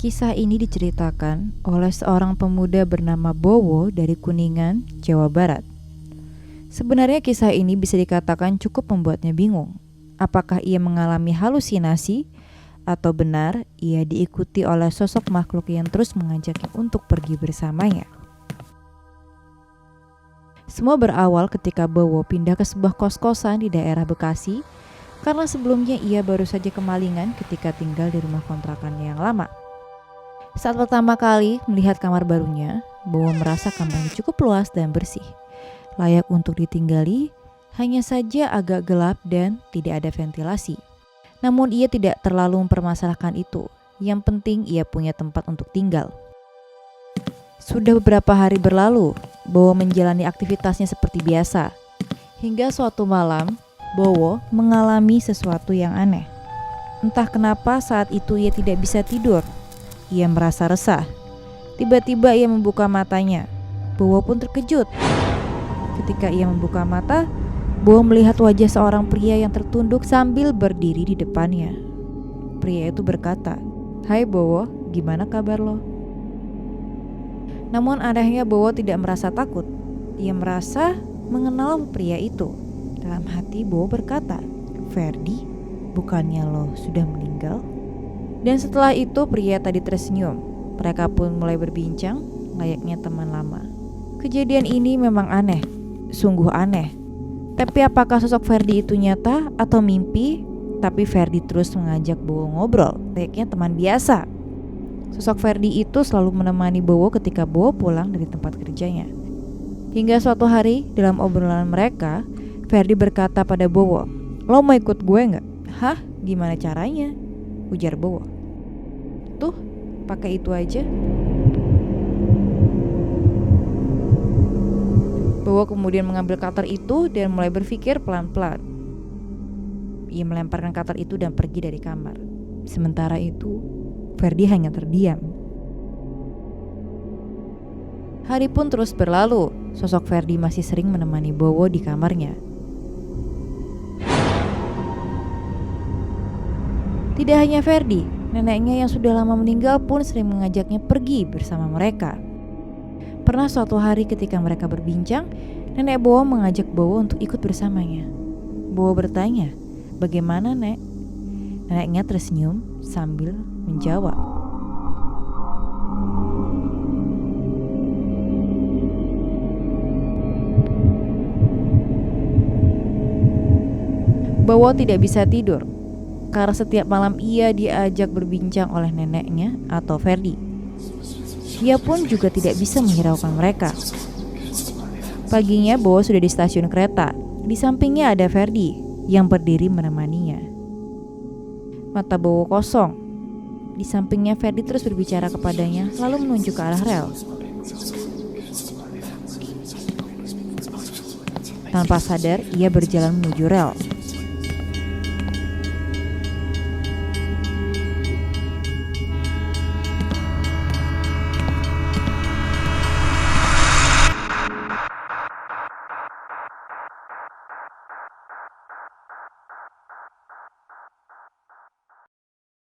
Kisah ini diceritakan oleh seorang pemuda bernama Bowo dari Kuningan, Jawa Barat. Sebenarnya kisah ini bisa dikatakan cukup membuatnya bingung. Apakah ia mengalami halusinasi atau benar ia diikuti oleh sosok makhluk yang terus mengajaknya untuk pergi bersamanya? Semua berawal ketika Bowo pindah ke sebuah kos-kosan di daerah Bekasi karena sebelumnya ia baru saja kemalingan ketika tinggal di rumah kontrakannya yang lama. Saat pertama kali melihat kamar barunya, Bowo merasa kamarnya cukup luas dan bersih, layak untuk ditinggali, hanya saja agak gelap dan tidak ada ventilasi. Namun ia tidak terlalu mempermasalahkan itu, yang penting ia punya tempat untuk tinggal. Sudah beberapa hari berlalu, Bowo menjalani aktivitasnya seperti biasa, hingga suatu malam, Bowo mengalami sesuatu yang aneh. Entah kenapa saat itu ia tidak bisa tidur. Ia merasa resah. Tiba-tiba ia membuka matanya. Bowo pun terkejut. Ketika ia membuka mata, Bowo melihat wajah seorang pria yang tertunduk sambil berdiri di depannya. Pria itu berkata, "Hai Bowo, gimana kabar lo?" Namun anehnya Bowo tidak merasa takut. Ia merasa mengenal pria itu. Dalam hati Bowo berkata, "Ferdi, bukannya lo sudah meninggal?" Dan setelah itu pria tadi tersenyum. Mereka pun mulai berbincang layaknya teman lama. Kejadian ini memang aneh, sungguh aneh. Tapi apakah sosok Ferdi itu nyata atau mimpi? Tapi Ferdi terus mengajak Bowo ngobrol layaknya teman biasa. Sosok Ferdi itu selalu menemani Bowo ketika Bowo pulang dari tempat kerjanya. Hingga suatu hari dalam obrolan mereka, Ferdi berkata pada Bowo, "Lo mau ikut gue gak?" "Hah? Gimana caranya?" ujar Bowo. "Tuh, pakai itu aja." Bowo kemudian mengambil cutter itu dan mulai berpikir pelan-pelan. Ia melemparkan cutter itu dan pergi dari kamar. Sementara itu, Ferdi hanya terdiam. Hari pun terus berlalu. Sosok Ferdi masih sering menemani Bowo di kamarnya. Tidak hanya Ferdi, neneknya yang sudah lama meninggal pun sering mengajaknya pergi bersama mereka. Pernah suatu hari ketika mereka berbincang, nenek Bowo mengajak Bowo untuk ikut bersamanya. Bowo bertanya, "Bagaimana, Nek?" Neneknya tersenyum sambil menjawab, Bowo tidak bisa tidur karena setiap malam ia diajak berbincang oleh neneknya atau Ferdi. Dia pun juga tidak bisa menghiraukan mereka. Paginya Bowo sudah di stasiun kereta. Di sampingnya ada Ferdi yang berdiri menemaninya. Mata Bowo kosong. Di sampingnya Ferdi terus berbicara kepadanya lalu menunjuk ke arah rel. Tanpa sadar ia berjalan menuju rel.